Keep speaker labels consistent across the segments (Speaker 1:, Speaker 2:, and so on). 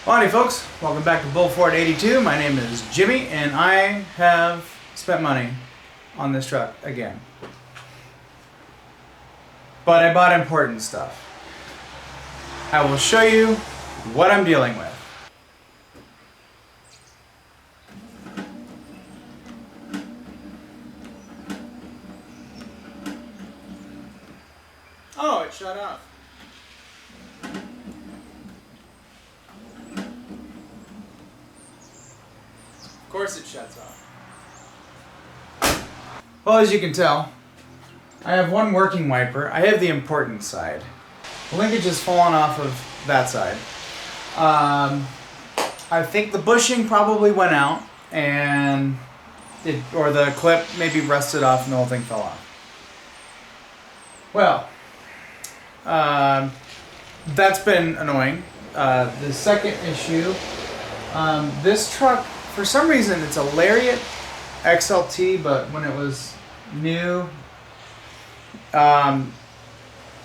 Speaker 1: Howdy folks, welcome back to Bull Ford 82. My name is Jimmy and I have spent money on this truck again. But I bought important stuff. I will show you what I'm dealing with. Oh, it shut off. Of course it shuts off. Well, as you can tell, I have one working wiper. I have the important side. The linkage has fallen off of that side. I think the bushing probably went out and or the clip maybe rusted off and the whole thing fell off. Well, that's been annoying. The second issue, this truck, for some reason it's a Lariat XLT, but when it was new,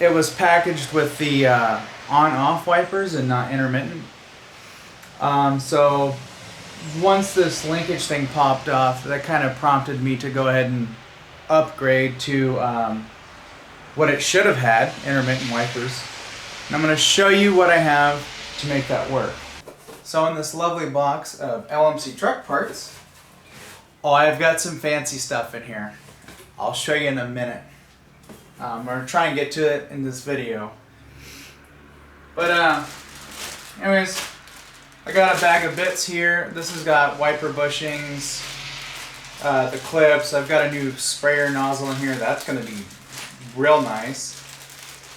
Speaker 1: it was packaged with the on-off wipers and not intermittent. So once this linkage thing popped off, that kind of prompted me to go ahead and upgrade to what it should have had, intermittent wipers. And I'm going to show you what I have to make that work. So in this lovely box of LMC Truck parts, I've got some fancy stuff in here. I'll show you in a minute. I'm going to try and get to it in this video. But anyways, I got a bag of bits here. This has got wiper bushings, the clips. I've got a new sprayer nozzle in here. That's going to be real nice.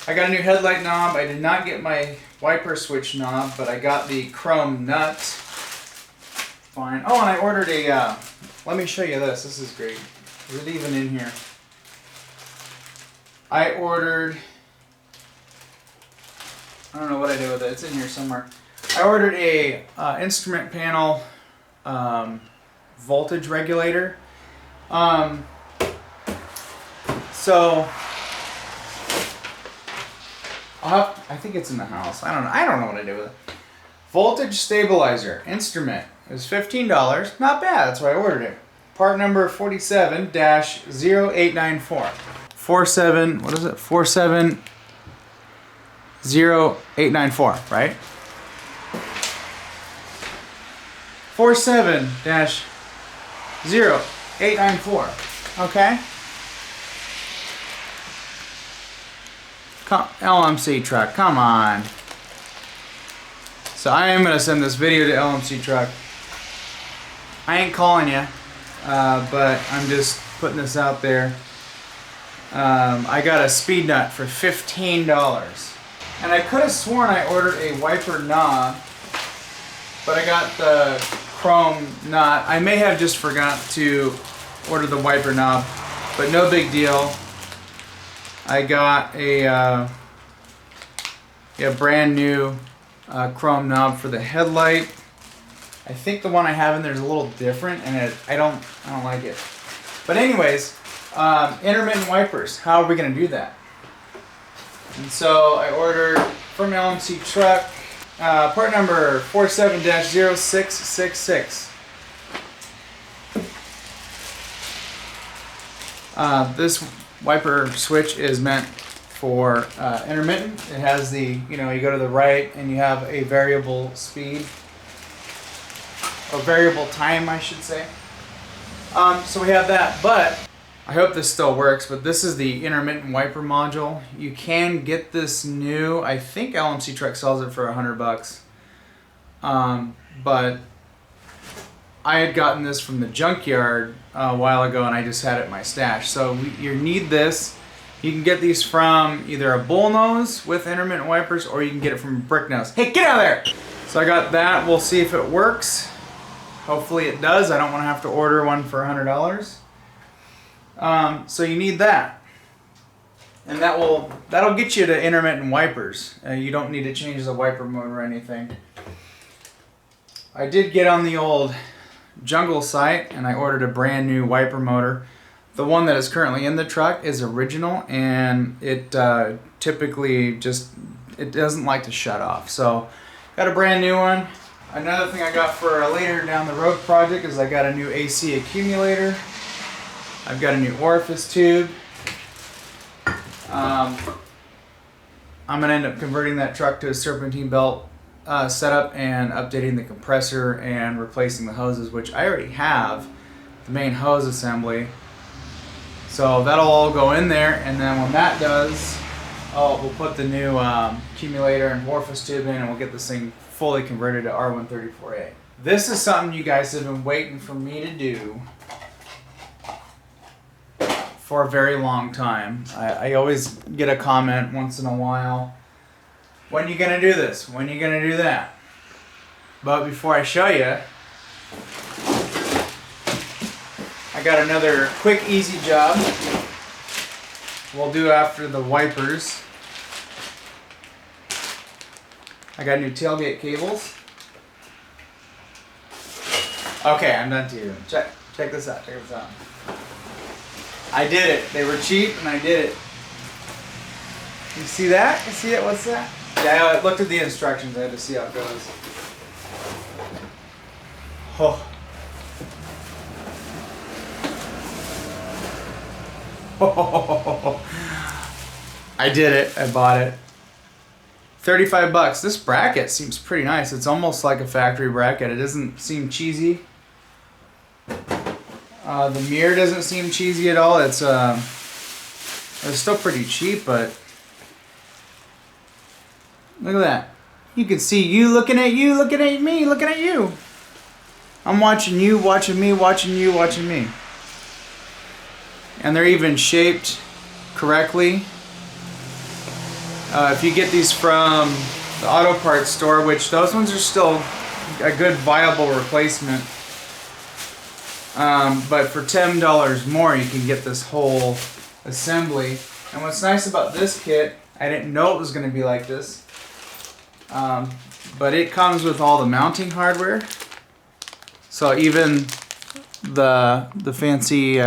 Speaker 1: I got a new headlight knob. I did not get my wiper switch knob, but I got the chrome nut. Fine. Oh, and I ordered a, let me show you this. This is great. Is it even in here? I ordered, I don't know what I did with it. It's in here somewhere. I ordered a instrument panel voltage regulator. So I think it's in the house. I don't know what I did with it. Voltage stabilizer instrument. It was $15. Not bad. That's why I ordered it. Part number 47-0894. 47. What is it? 47-0894. Right? 47-0894. Okay. LMC Truck, come on. So I am going to send this video to LMC Truck. I ain't calling you, but I'm just putting this out there. I got a speed nut for $15. And I could have sworn I ordered a wiper knob, but I got the chrome nut. I may have just forgot to order the wiper knob, but no big deal. I got a brand new chrome knob for the headlight. I think the one I have in there is a little different, and I don't like it. But anyways, intermittent wipers. How are we going to do that? And so I ordered from LMC Truck part number 47-0666. This wiper switch is meant for intermittent. It has the, you go to the right and you have a variable speed, or variable time, I should say. So we have that, but I hope this still works, but this is the intermittent wiper module. You can get this new, I think LMC Truck sells it for $100. But I had gotten this from the junkyard a while ago and I just had it in my stash. So you need this. You can get these from either a Bullnose with intermittent wipers, or you can get it from a Bricknose. Hey, get out of there! So I got that. We'll see if it works. Hopefully it does. I don't want to have to order one for $100. So you need that. And that'll get you to intermittent wipers. You don't need to change the wiper mode or anything. I did get on the old Jungle site and I ordered a brand new wiper motor. The one that is currently in the truck is original, and it typically it doesn't like to shut off. So got a brand new one. Another thing I got for a later down the road project is I got a new AC accumulator. I've got a new orifice tube. I'm going to end up converting that truck to a serpentine belt setup and updating the compressor and replacing the hoses, which I already have the main hose assembly. So that'll all go in there, and then when that does, we'll put the new accumulator and orifice tube in, and we'll get this thing fully converted to R134A. This is something you guys have been waiting for me to do for a very long time. I always get a comment once in a while, when you gonna do this? When you gonna do that? But before I show you, I got another quick, easy job we'll do after the wipers. I got new tailgate cables. Okay, I'm done to you. Check this out. Check this out. I did it. They were cheap, and I did it. You see that? You see it? What's that? Yeah, I looked at the instructions. I had to see how it goes. Oh. I did it. I bought it. $35. This bracket seems pretty nice. It's almost like a factory bracket. It doesn't seem cheesy. The mirror doesn't seem cheesy at all. It's still pretty cheap, but look at that. You can see you looking at you, looking at me, looking at you. I'm watching you, watching me, watching you, watching me. And they're even shaped correctly. If you get these from the auto parts store, which those ones are still a good viable replacement. But for $10 more, you can get this whole assembly. And what's nice about this kit, I didn't know it was going to be like this, but it comes with all the mounting hardware. So even the fancy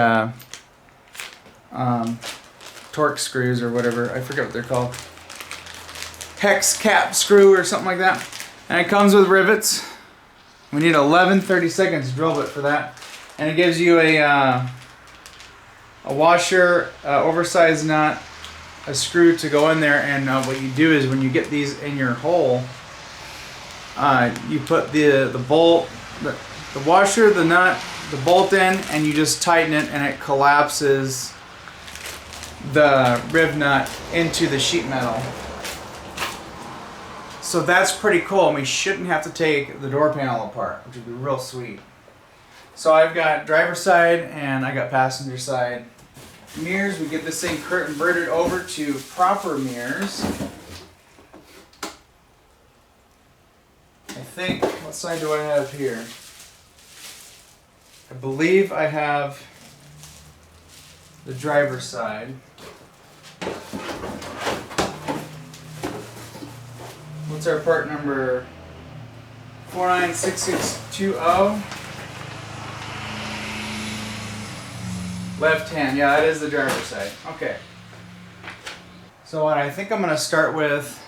Speaker 1: torque screws or whatever, I forget what they're called, hex cap screw or something like that. And it comes with rivets. We need 11 32nds drill bit for that. And it gives you a washer, oversized nut, a screw to go in there, and what you do is when you get these in your hole, you put the bolt, the washer, the nut, the bolt in, and you just tighten it, and it collapses the rib nut into the sheet metal. So that's pretty cool, and we shouldn't have to take the door panel apart, which would be real sweet. So I've got driver side and I got passenger side mirrors. We get this thing converted over to proper mirrors. I think, what side do I have here? I believe I have the driver side. What's our part number? 496620. Left hand, yeah, that is the driver's side. Okay. So what I think I'm going to start with,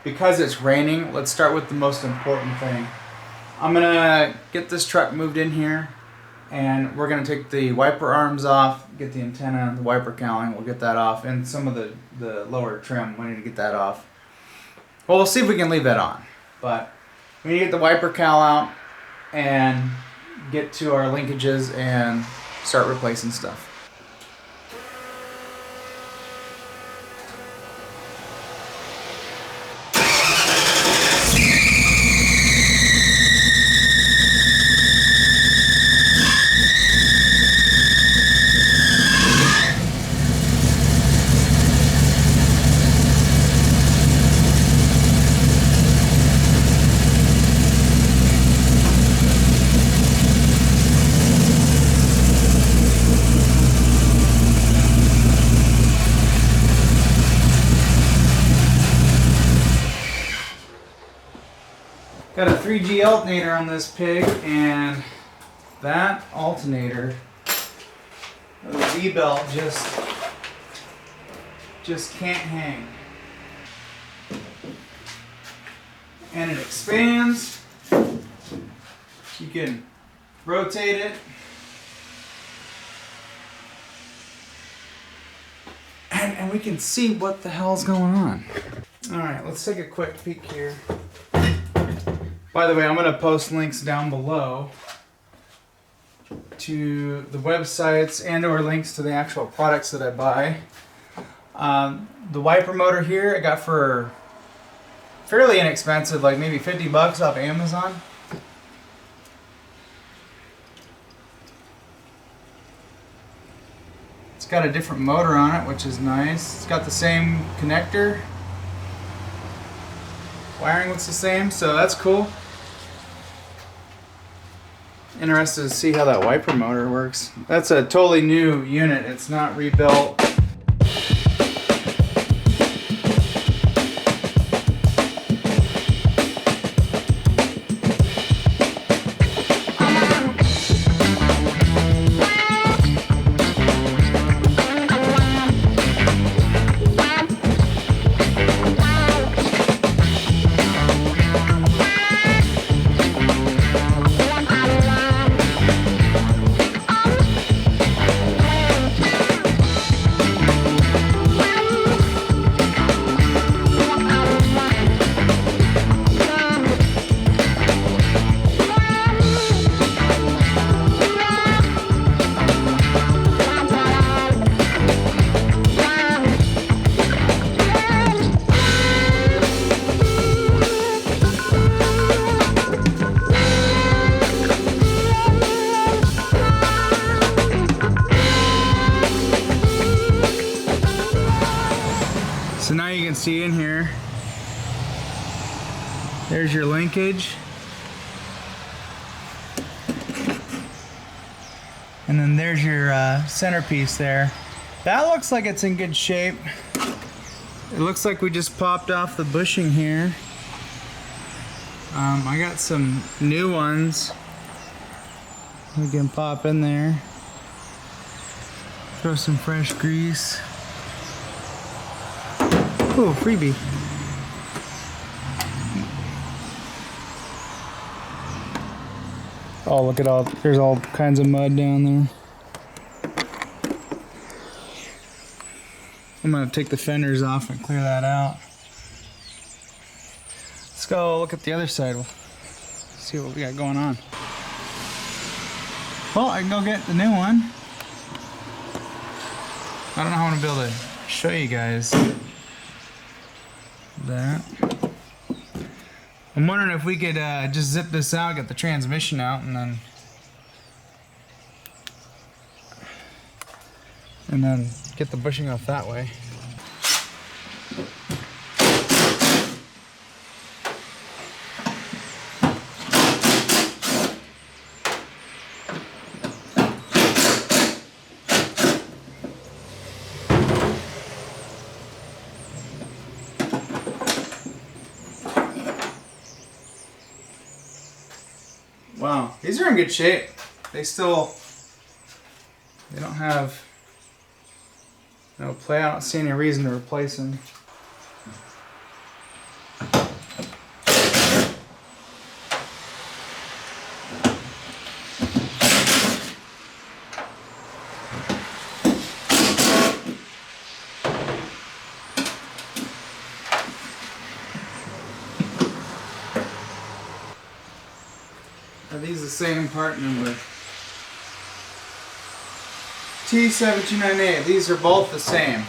Speaker 1: because it's raining, let's start with the most important thing. I'm going to get this truck moved in here, and we're going to take the wiper arms off, get the antenna, the wiper cowling, we'll get that off, and some of the lower trim, we need to get that off. Well, we'll see if we can leave that on, but we need to get the wiper cowl out and get to our linkages and start replacing stuff. Got a 3G alternator on this pig, and that alternator, the V-belt just can't hang. And it expands, you can rotate it. And we can see what the hell's going on. All right, let's take a quick peek here. By the way, I'm gonna post links down below to the websites and or links to the actual products that I buy. The wiper motor here I got for fairly inexpensive, like maybe 50 bucks off Amazon. It's got a different motor on it, which is nice. It's got the same connector. Wiring looks the same, so that's cool. Interested to see how that wiper motor works. That's a totally new unit. It's not rebuilt. So now you can see in here, there's your linkage. And then there's your centerpiece there. That looks like it's in good shape. It looks like we just popped off the bushing here. I got some new ones we can pop in there. Throw some fresh grease. Ooh, freebie. Oh, look at all, there's all kinds of mud down there. I'm gonna take the fenders off and clear that out. Let's go look at the other side. We'll see what we got going on. Well, I can go get the new one. I don't know how I'm gonna be able to show you guys that. I'm wondering if we could just zip this out, get the transmission out, and then get the bushing off that way. Wow, these are in good shape. They don't have no play. I don't see any reason to replace them. Are these the same part number? T7298. These are both the same.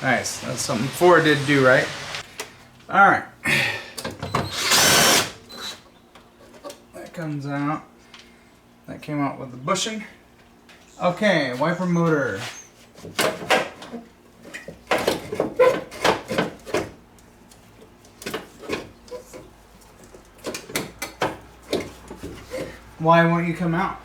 Speaker 1: Nice. That's something Ford did do right. Alright. That comes out. That came out with the bushing. Okay, wiper motor. Why won't you come out?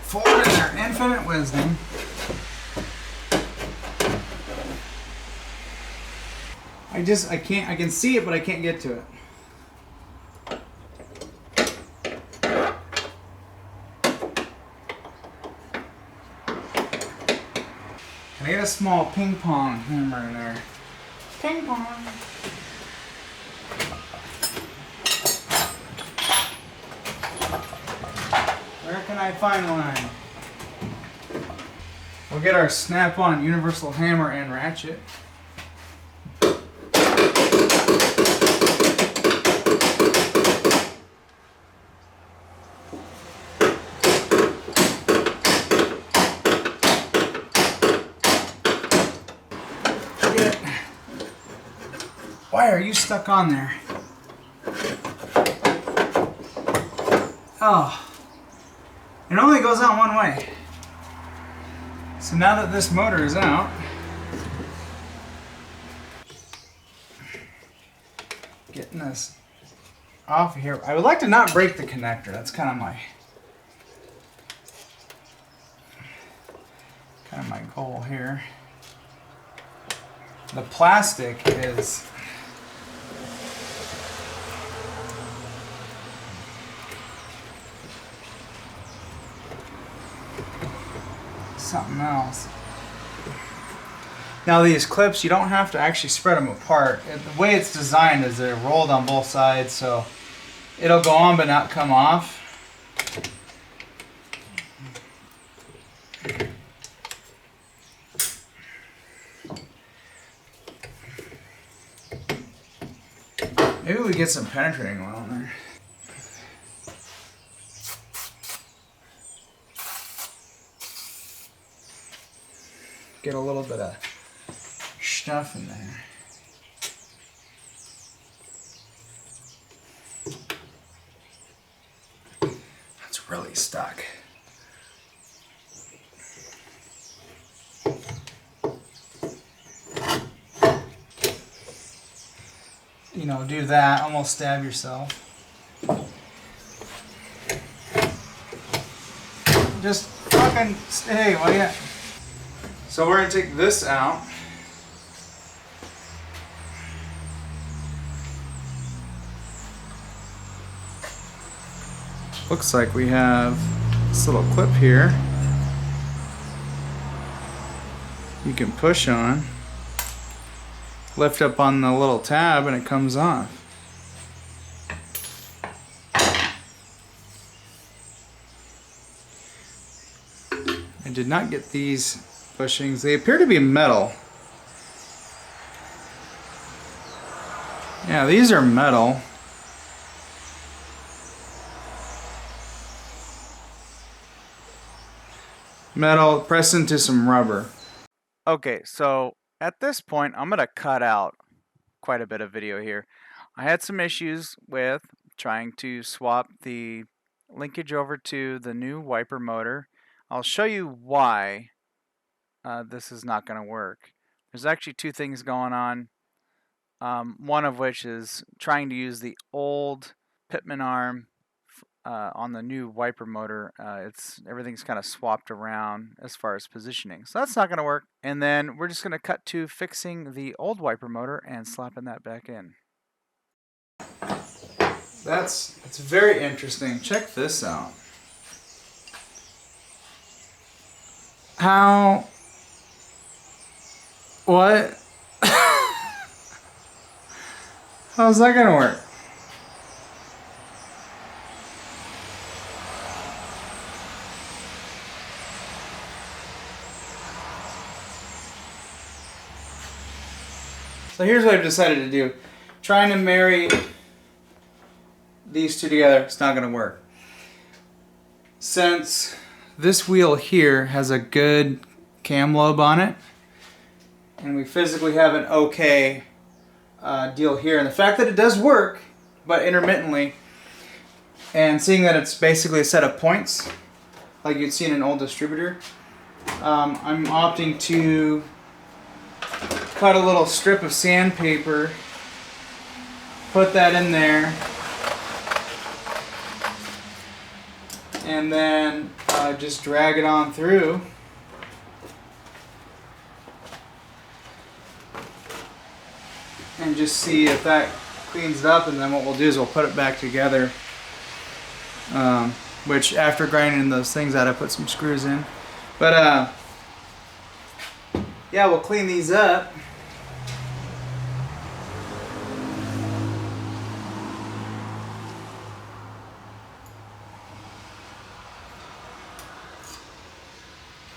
Speaker 1: Ford in their infinite wisdom. I can see it, but I can't get to it. get a small ping pong hammer in there. Ping pong. Where can I find one? We'll get our snap-on universal hammer and ratchet. Why are you stuck on there? Oh, it only goes out one way. So now that this motor is out, getting this off of here. I would like to not break the connector. That's kind of my goal here. The plastic is something else. Now these clips, you don't have to actually spread them apart. The way it's designed is they're rolled on both sides, so it'll go on but not come off. Maybe we get some penetrating oil in there. Get a little bit of stuff in there. That's really stuck. You know, do that, almost stab yourself. Just fucking stay, will ya? So we're going to take this out. Looks like we have this little clip here you can push on, lift up on the little tab, and it comes off. I did not get these bushings. They appear to be metal. Yeah, these are metal. Metal pressed into some rubber. Okay, so at this point I'm gonna cut out quite a bit of video here. I had some issues with trying to swap the linkage over to the new wiper motor. I'll show you why this is not going to work. There's actually two things going on. One of which is trying to use the old Pitman arm on the new wiper motor. Everything's kind of swapped around as far as positioning, so that's not going to work. And then we're just going to cut to fixing the old wiper motor and slapping that back in. It's very interesting. Check this out. How? What? How's that gonna work? So here's what I've decided to do. Trying to marry these two together, it's not gonna work. Since this wheel here has a good cam lobe on it, and we physically have an okay deal here, and the fact that it does work, but intermittently, and seeing that it's basically a set of points, like you'd see in an old distributor, I'm opting to cut a little strip of sandpaper, put that in there, and then just drag it on through. And just see if that cleans it up, and then what we'll do is we'll put it back together. Which after grinding those things out, I put some screws in. But yeah, we'll clean these up.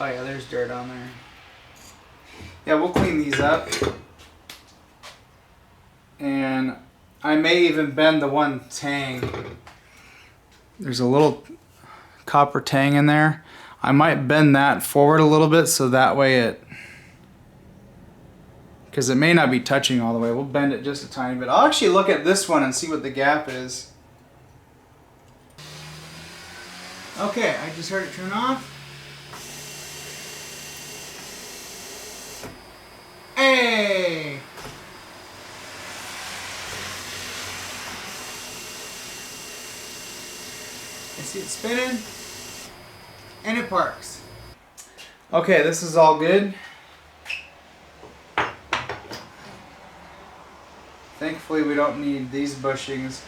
Speaker 1: Oh yeah, there's dirt on there. Yeah, we'll clean these up. And I may even bend the one tang. There's a little copper tang in there. I might bend that forward a little bit so that way it, because it may not be touching all the way. We'll bend it just a tiny bit. I'll actually look at this one and see what the gap is. Okay, I just heard it turn off. Hey! I see it spinning, and it parks. Okay, this is all good. Thankfully, we don't need these bushings.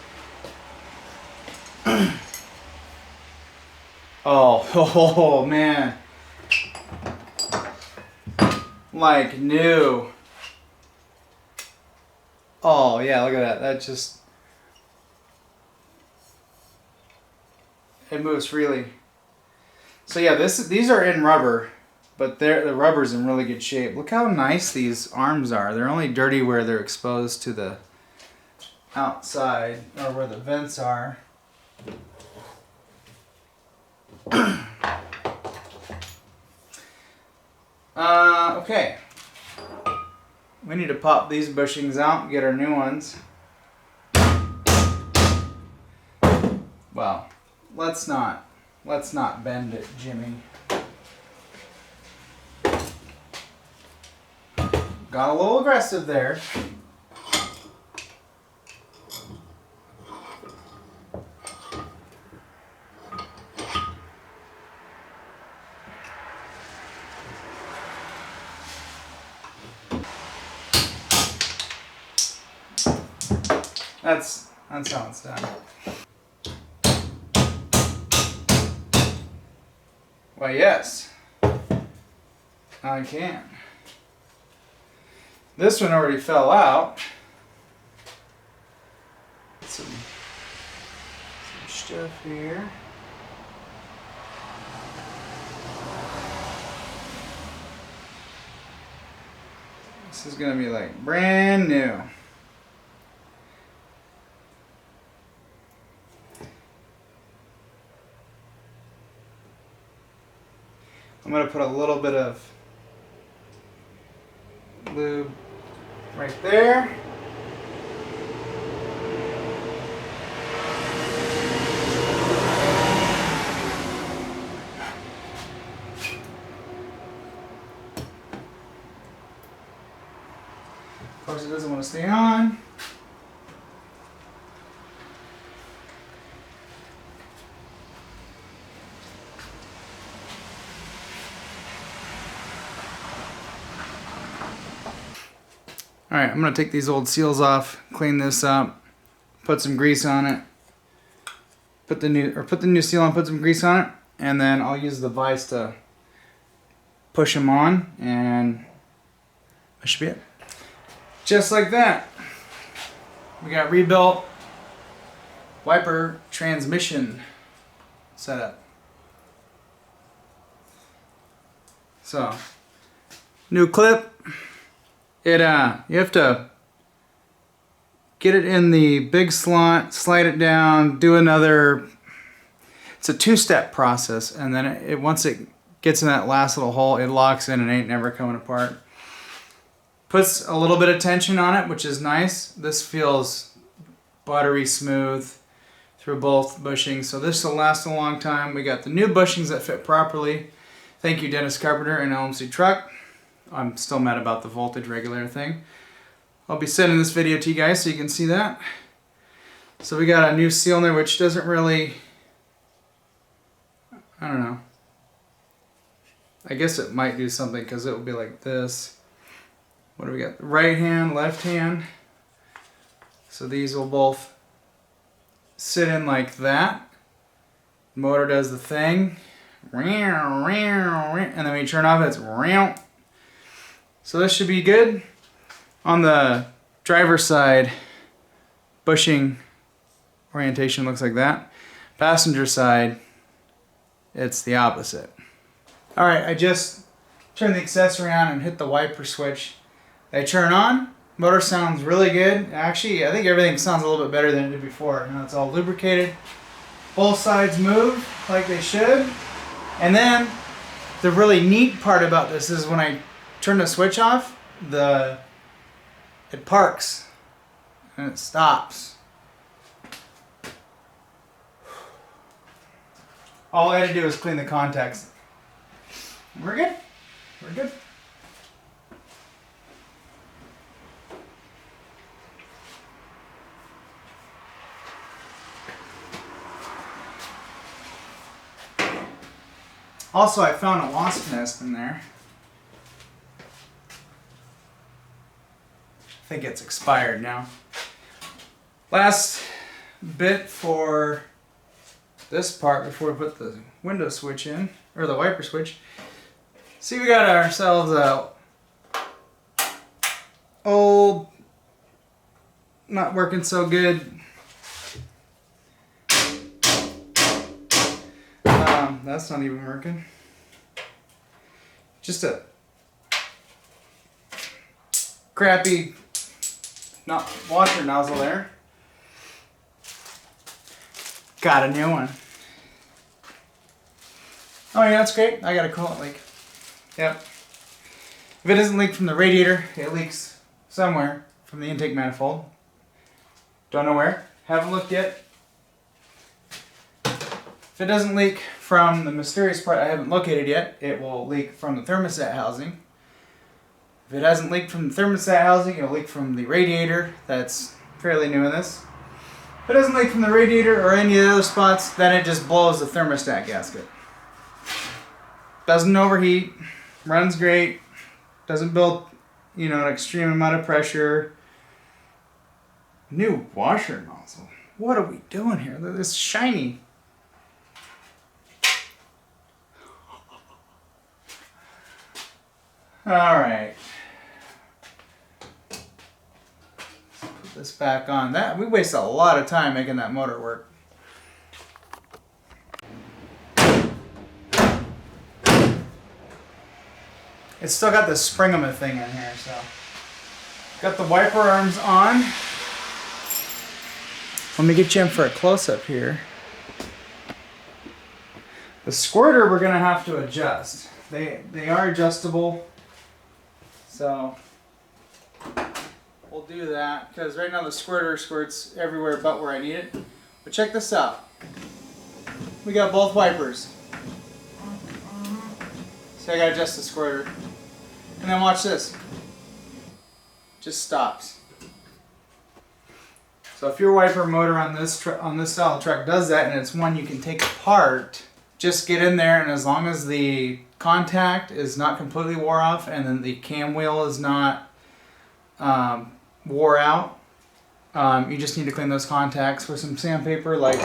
Speaker 1: Oh, man. Like new. Oh, yeah, look at that. That just... it moves freely. So yeah, these are in rubber, but the rubber's in really good shape. Look how nice these arms are. They're only dirty where they're exposed to the outside, or where the vents are. Okay. We need to pop these bushings out and get our new ones. Well, let's not bend it, Jimmy. Got a little aggressive there. That's how it's done. Why, yes, I can. This one already fell out. Some stuff here. This is gonna be like brand new. I'm going to put a little bit of lube right there. Of course, it doesn't want to stay on. Alright, I'm going to take these old seals off, clean this up, put some grease on it, put the new seal on, put some grease on it, and then I'll use the vise to push them on, and that should be it. Just like that. We got rebuilt wiper transmission setup. So, new clip. You have to get it in the big slot, slide it down, do another. It's a two-step process, and then once it gets in that last little hole, it locks in and ain't never coming apart. Puts a little bit of tension on it, which is nice. This feels buttery smooth through both bushings, so this will last a long time. We got the new bushings that fit properly. Thank you, Dennis Carpenter and LMC Truck. I'm still mad about the voltage regulator thing. I'll be sending this video to you guys so you can see that. So we got a new seal in there, which doesn't really, I don't know. I guess it might do something because it will be like this. What do we got? Right hand, left hand. So these will both sit in like that. Motor does the thing. And then when you turn off, it's So this should be good. On the driver's side, bushing orientation looks like that. Passenger side, it's the opposite. Alright, I just turned the accessory on and hit the wiper switch. They turn on, motor sounds really good. Actually, I think everything sounds a little bit better than it did before. Now it's all lubricated. Both sides move like they should. And then the really neat part about this is when I turn the switch off, it parks and it stops. All I had to do is clean the contacts. We're good. We're good. Also, I found a wasp nest in there. I think it's expired now. Last bit for this part before we put the window switch in, or the wiper switch. See, we got ourselves a old, not working so good. That's not even working. Just a crappy washer nozzle there. Got a new one. Oh yeah, that's great. I got a coolant leak. Yep. If it doesn't leak from the radiator, it leaks somewhere from the intake manifold. Don't know where. Haven't looked yet. If it doesn't leak from the mysterious part I haven't located yet, it will leak from the thermostat housing. If it hasn't leaked from the thermostat housing, it'll leak from the radiator. That's fairly new in this. If it doesn't leak from the radiator or any of the other spots, then it just blows the thermostat gasket. Doesn't overheat, runs great, doesn't build, an extreme amount of pressure. New washer nozzle. What are we doing here? This is shiny. Alright. Put this back on. We wasted a lot of time making that motor work. It's still got the springama thing in here, so. Got the wiper arms on. Let me get you in for a close-up here. The squirter we're going to have to adjust. They are adjustable. So we'll do that because right now the squirter squirts everywhere but where I need it. But check this out. We got both wipers. So I gotta adjust the squirter. And then watch this. Just stops. So if your wiper motor on this style of truck does that and it's one you can take apart, just get in there and as long as the contact is not completely wore off and then the cam wheel is not wore out, you just need to clean those contacts with some sandpaper, like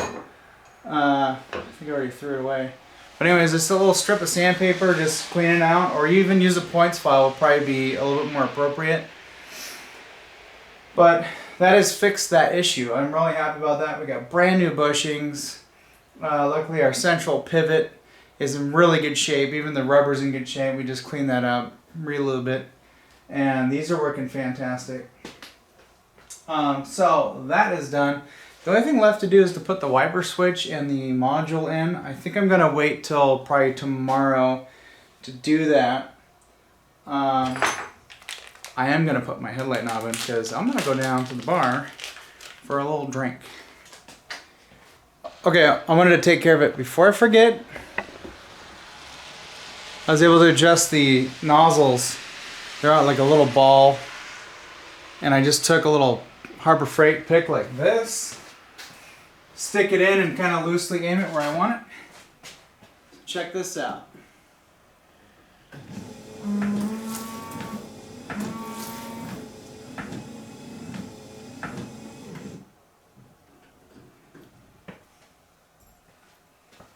Speaker 1: I think I already threw it away. But anyways, just a little strip of sandpaper, just clean it out, or you even use a points file will probably be a little bit more appropriate. But that has fixed that issue. I'm really happy about that. We got brand new bushings. Luckily our central pivot is in really good shape. Even the rubber's in good shape. We just cleaned that up, re-lube it. And these are working fantastic. So that is done. The only thing left to do is to put the wiper switch and the module in. I think I'm going to wait till probably tomorrow to do that. I am going to put my headlight knob in because I'm going to go down to the bar for a little drink. Okay, I wanted to take care of it before I forget. I was able to adjust the nozzles. They're out like a little ball. And I just took a little Harbor Freight pick like this. Stick it in and kind of loosely aim it where I want it. Check this out.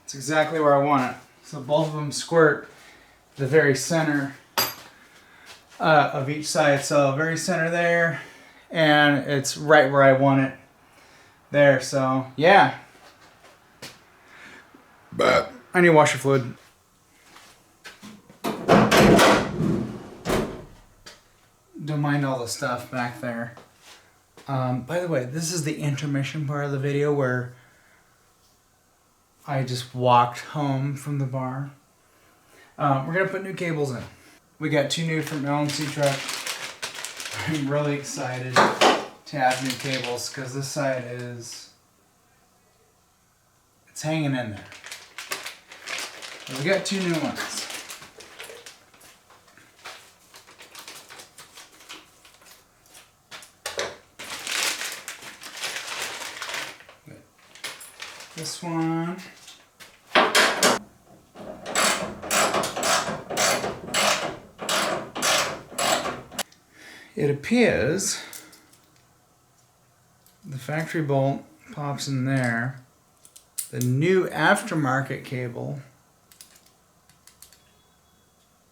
Speaker 1: It's exactly where I want it. So both of them squirt the very center of each side. So very center there, and it's right where I want it there. So yeah. But I need washer fluid. Don't mind all the stuff back there. By the way, this is the intermission part of the video where I just walked home from the bar. We're gonna put new cables in. We got 2 new from LMC Truck. I'm really excited to have new cables because this side it's hanging in there. But we got 2 new ones. This one. It appears the factory bolt pops in there. The new aftermarket cable.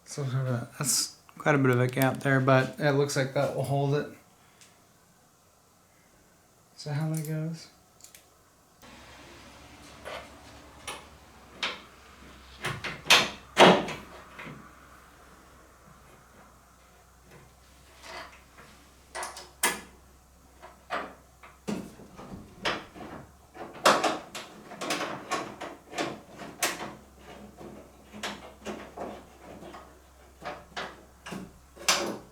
Speaker 1: So that's quite a bit of a gap there, but it looks like that will hold it. Is that how that goes?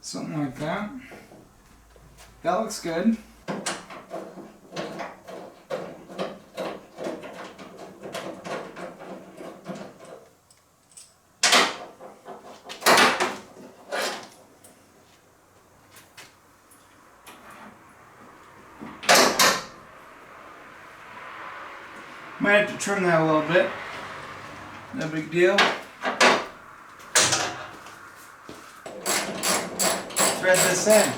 Speaker 1: Something like that. That looks good. Might have to trim that a little bit. No big deal. Thread this in.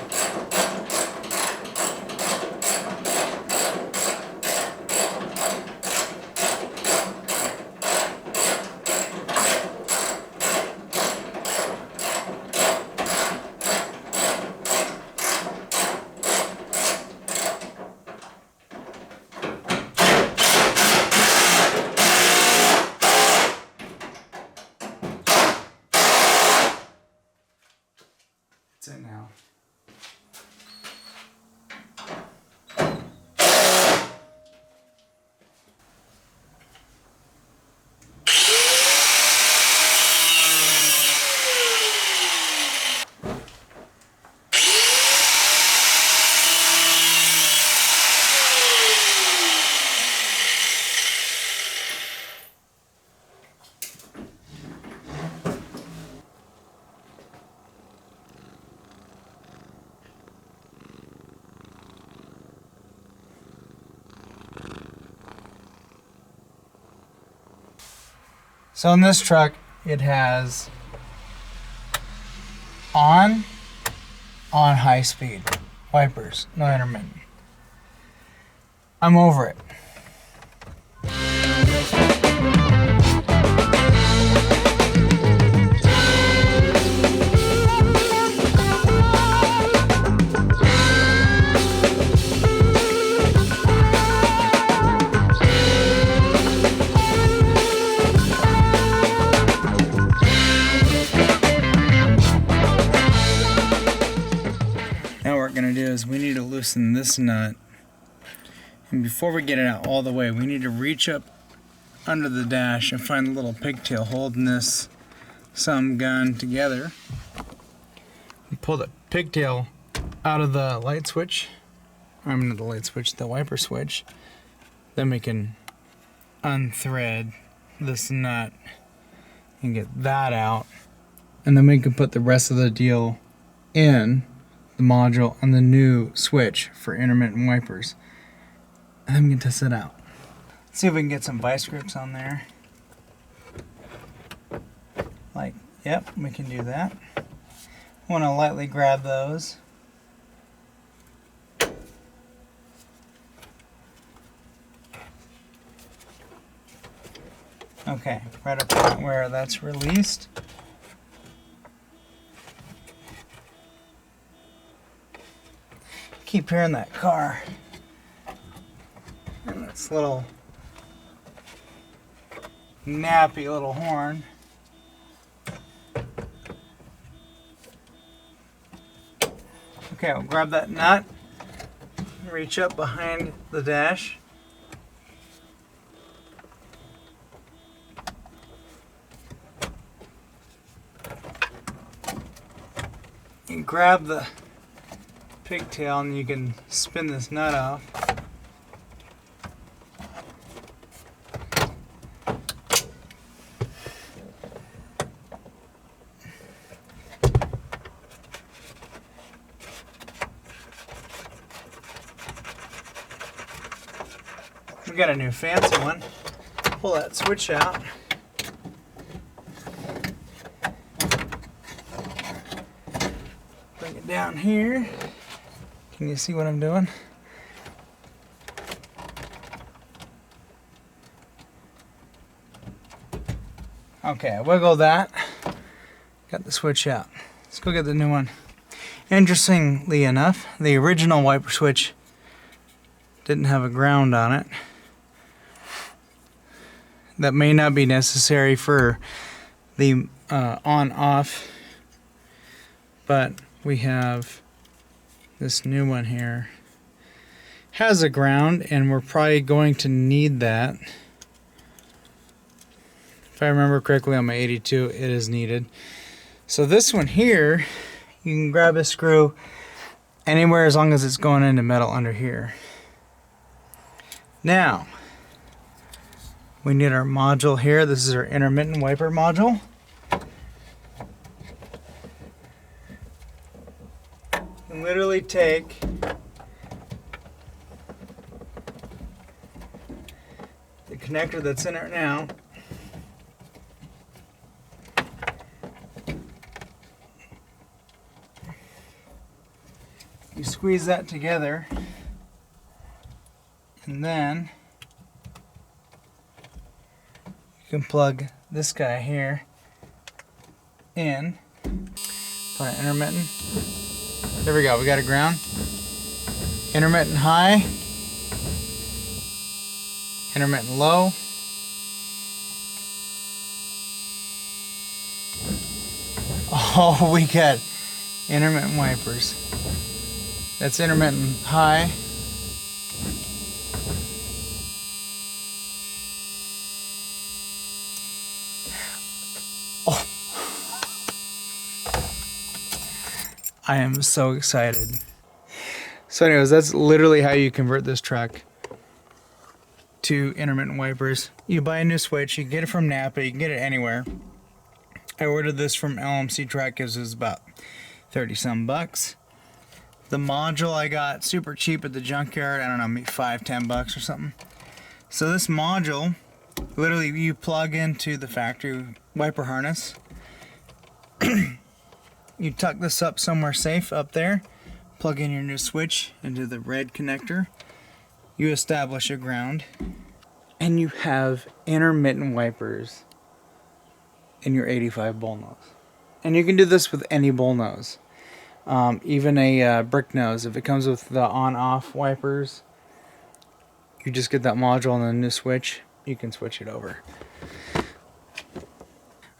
Speaker 1: That's it now. So in this truck, it has on high speed wipers, no intermittent. I'm over it. We need to loosen this nut, and before we get it out all the way, we need to reach up under the dash and find a little pigtail holding this gun together. We pull the pigtail out of the light switch, not the light switch, the wiper switch. Then we can unthread this nut and get that out, and then we can put the rest of the deal in the module on the new switch for intermittent wipers, and then we can test it out. Let's see if we can get some vice grips on there. Like, yep, we can do that. Want to lightly grab those. Okay, right up where that's released. keep hearing that car and its little nappy little horn. Okay, I'll grab that nut, reach up behind the dash. You grab the pigtail and you can spin this nut off. We got a new fancy one. Pull that switch out. Bring it down here. Can you see what I'm doing? Okay, I wiggle that. Got the switch out. Let's go get the new one. Interestingly enough, the original wiper switch didn't have a ground on it. That may not be necessary for the on-off, but we have this new one here. Has a ground, and we're probably going to need that. If I remember correctly on my 82, it is needed. So this one here, you can grab a screw anywhere as long as it's going into metal under here. Now, we need our module here. This is our intermittent wiper module. You literally take the connector that's in it now, you squeeze that together, and then you can plug this guy here in. Put an intermittent. There we go, we got a ground. Intermittent high. Intermittent low. Oh, we got intermittent wipers. That's intermittent high. Oh. I am so excited. So anyways, that's literally how you convert this truck to intermittent wipers. You buy a new switch, you can get it from Napa, you can get it anywhere. I ordered this from LMC Truck because it was about 30 some bucks. The module I got super cheap at the junkyard, I don't know, maybe $5-10 or something. So this module, literally you plug into the factory wiper harness. You tuck this up somewhere safe up there, plug in your new switch into the red connector, you establish a ground, and you have intermittent wipers in your 85 Bullnose. And you can do this with any Bullnose. Even a brick nose, if it comes with the on-off wipers, you just get that module and the new switch, you can switch it over.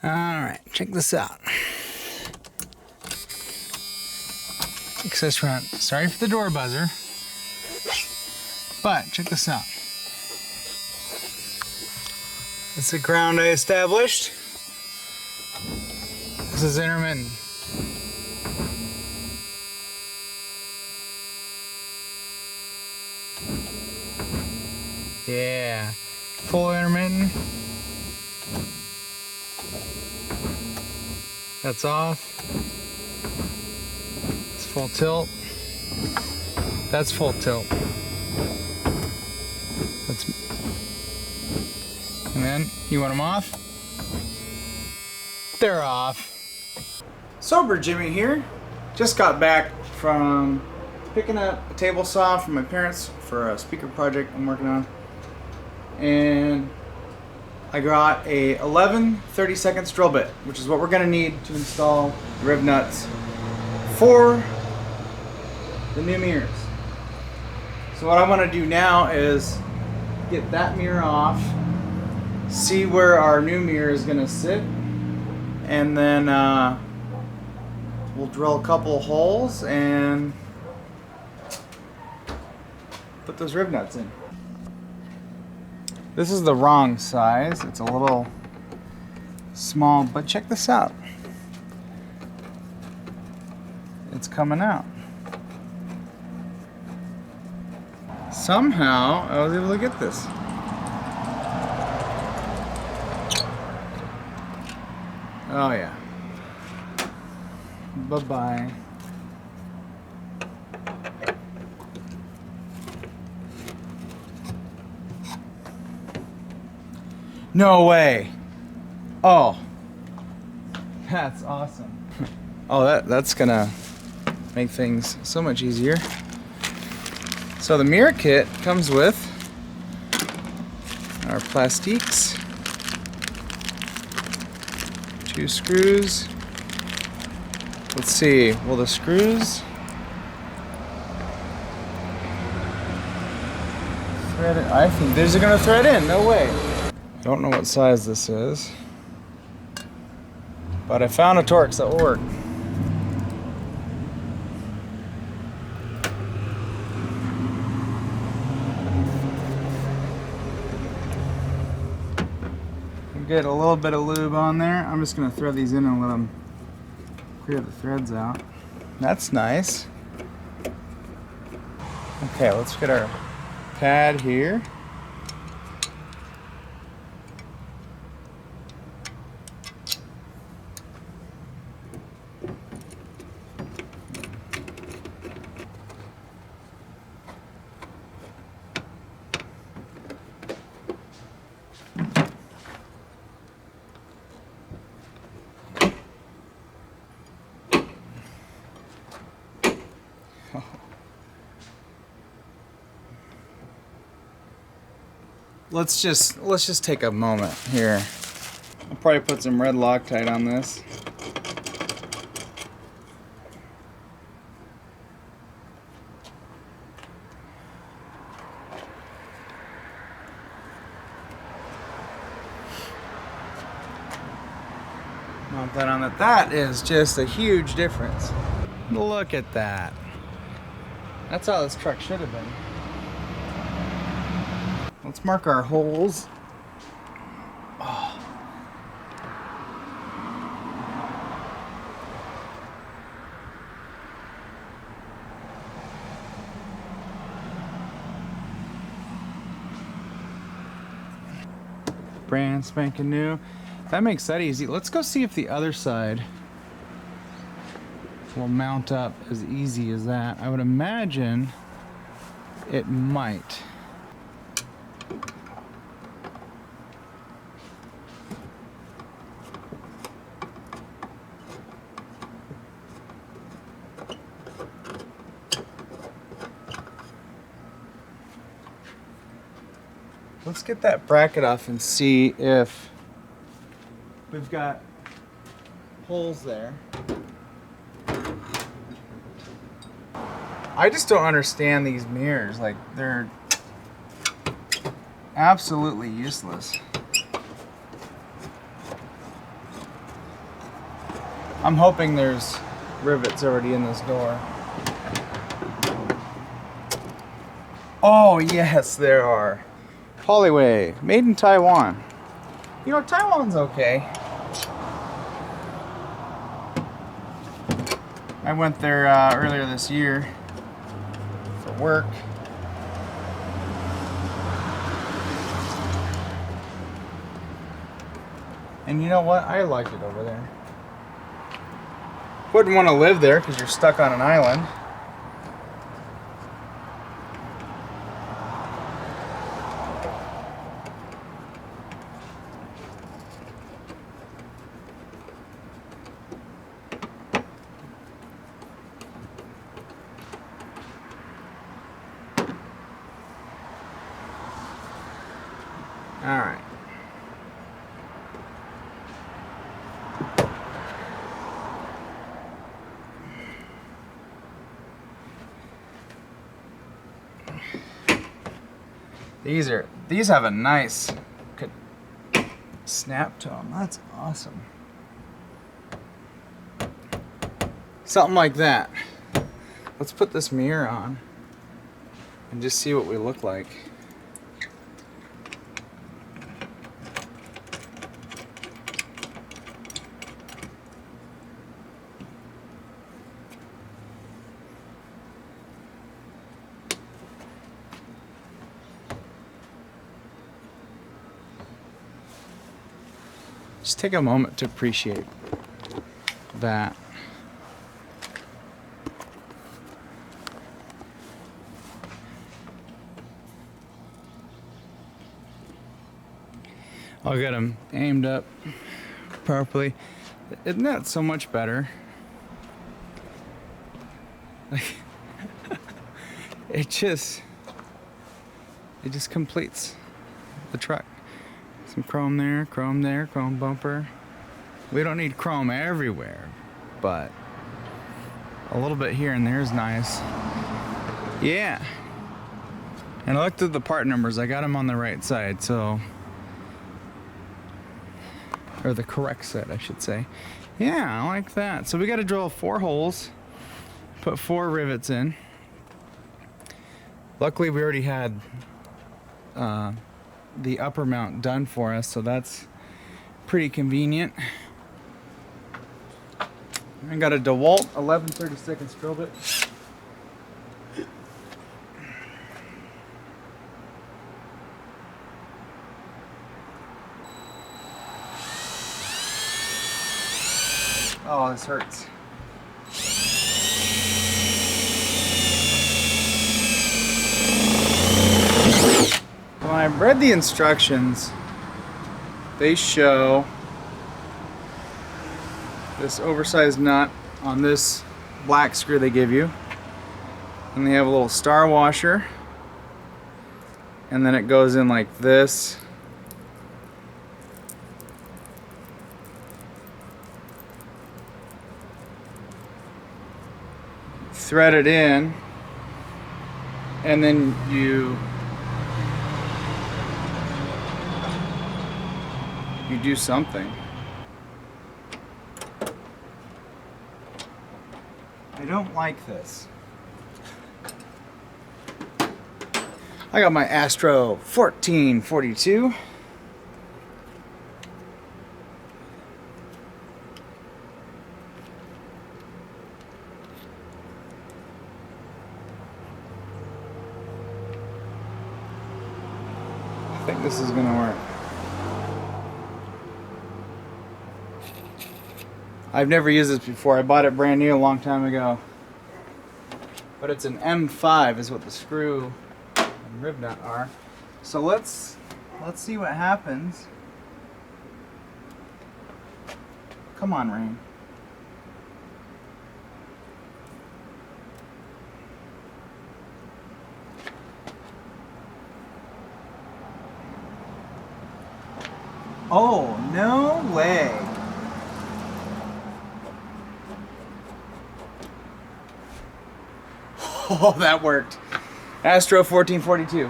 Speaker 1: Alright, check this out. Access run. Sorry for the door buzzer, but check this out. It's the ground I established. This is intermittent. Yeah, full intermittent. That's off. It's full tilt. That's full tilt. And then you want them off. They're off. Sober Jimmy here. Just got back from picking up a table saw from my parents for a speaker project I'm working on. And I got a 11 30-second drill bit, which is what we're going to need to install the rib nuts for the new mirrors. So what I want to do now is get that mirror off, see where our new mirror is going to sit, and then we'll drill a couple holes and put those rib nuts in. This is the wrong size. It's a little small, but check this out. It's coming out. Somehow I was able to get this. Oh yeah. Bye-bye. No way. Oh. That's awesome. Oh, that's gonna make things so much easier. So the mirror kit comes with our plastiques, 2 screws. Let's see, will the screws thread it? I think these are gonna thread in, no way. I don't know what size this is, but I found a Torx that will work. Get a little bit of lube on there. I'm just gonna thread these in and let them clear the threads out. That's nice. Okay, let's get our pad here. Let's just take a moment here. I'll probably put some red Loctite on this. Mount that on it. That is just a huge difference. Look at that. That's how this truck should have been. Let's mark our holes. Oh. Brand spanking new. That makes that easy. Let's go see if the other side will mount up as easy as that. I would imagine it might. Let's get that bracket off and see if we've got holes there. I just don't understand these mirrors. Like, they're absolutely useless. I'm hoping there's rivets already in this door. Oh yes, there are. Polyway, made in Taiwan. You know, Taiwan's okay. I went there earlier this year for work. And you know what? I liked it over there. Wouldn't want to live there because you're stuck on an island. All right. These have a nice snap to them. That's awesome. Something like that. Let's put this mirror on and just see what we look like. Just take a moment to appreciate that. I'll get them aimed up properly. Isn't that so much better? Like, it just completes the truck. Some chrome there, chrome bumper. We don't need chrome everywhere, but a little bit here and there is nice. Yeah. And I looked at the part numbers. I got them on the right side, so, or the correct side, I should say. Yeah, I like that. So we got to drill 4 holes, put 4 rivets in. Luckily, we already had the upper mount done for us, so that's pretty convenient. I got a DeWalt 11/32 drill bit. Oh, this hurts. When I read the instructions, they show this oversized nut on this black screw they give you, and they have a little star washer, and then it goes in like this. Thread it in, and then you do something. I don't like this. I got my Astro 1442. I think this is gonna work. I've never used this before. I bought it brand new a long time ago. But it's an M5 is what the screw and rib nut are. So let's see what happens. Come on, Rain. Oh, no way. Oh, that worked. Astro 1442.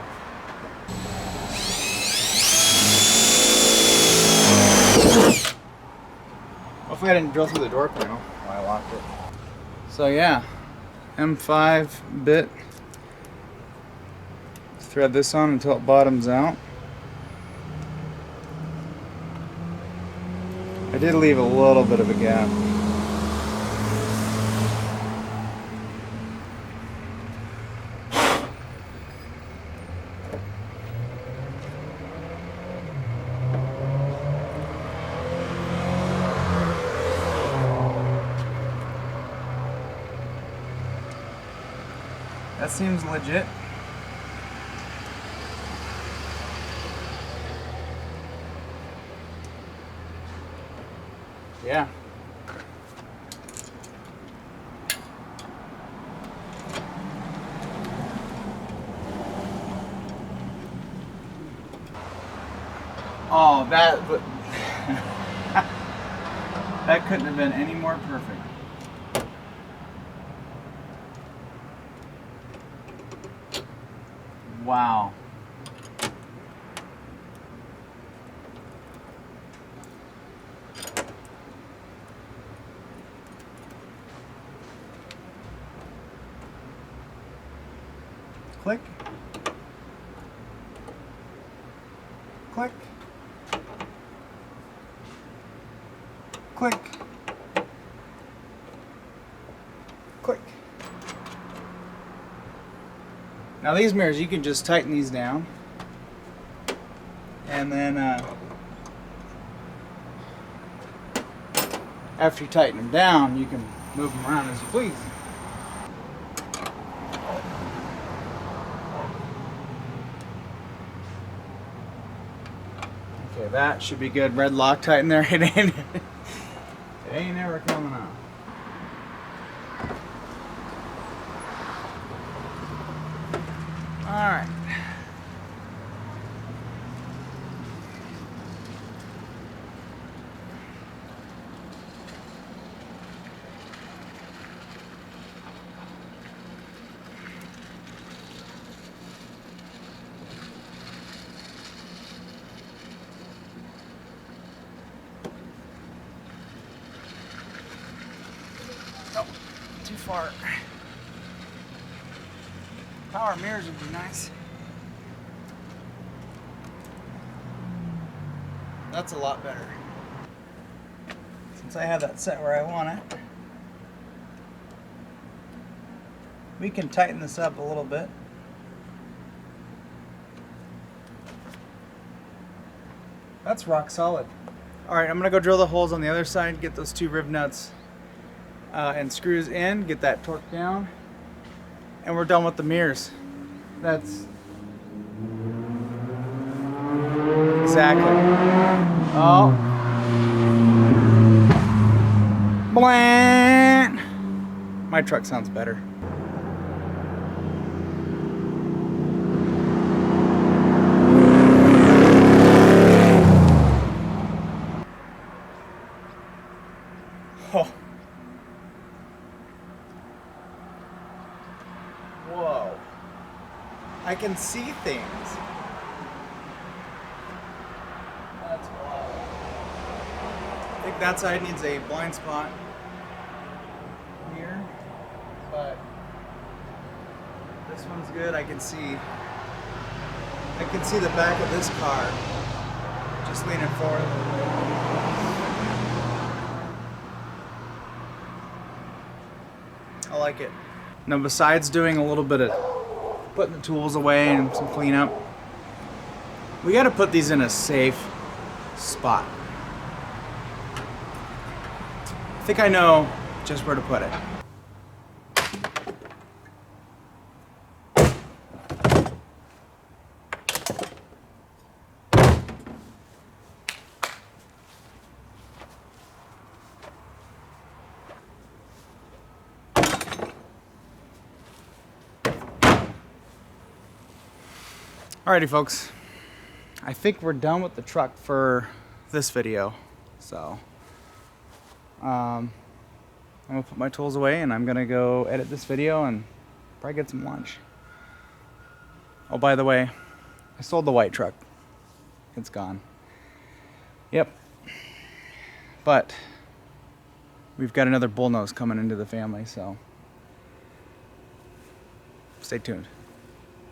Speaker 1: Hopefully I didn't drill through the door panel while I locked it. So yeah, M5 bit. Thread this on until it bottoms out. I did leave a little bit of a gap. That seems legit. Yeah. Oh, that that couldn't have been any more perfect. Wow. Click. Click. Click. Click. Now these mirrors, you can just tighten these down, and then after you tighten them down, you can move them around as you please. Okay, that should be good. Red Loctite in there. It ain't never coming off. All right. Oh, too far. Power mirrors would be nice. That's a lot better. Since I have that set where I want it, we can tighten this up a little bit. That's rock solid. Alright, I'm gonna go drill the holes on the other side, get those two riv nuts and screws in, get that torque down, and we're done with the mirrors. That's exactly. Oh. Bland. My truck sounds better. Oh. Whoa. I can see things. That's wild. I think that side needs a blind spot here, but this one's good. I can see the back of this car just leaning forward. I like it. Now, besides doing a little bit of putting the tools away and some cleanup, we got to put these in a safe spot. I think I know just where to put it. Alrighty folks, I think we're done with the truck for this video. So I'm gonna put my tools away and I'm gonna go edit this video and probably get some lunch. Oh, by the way, I sold the white truck. It's gone. Yep. But we've got another Bullnose coming into the family, so stay tuned.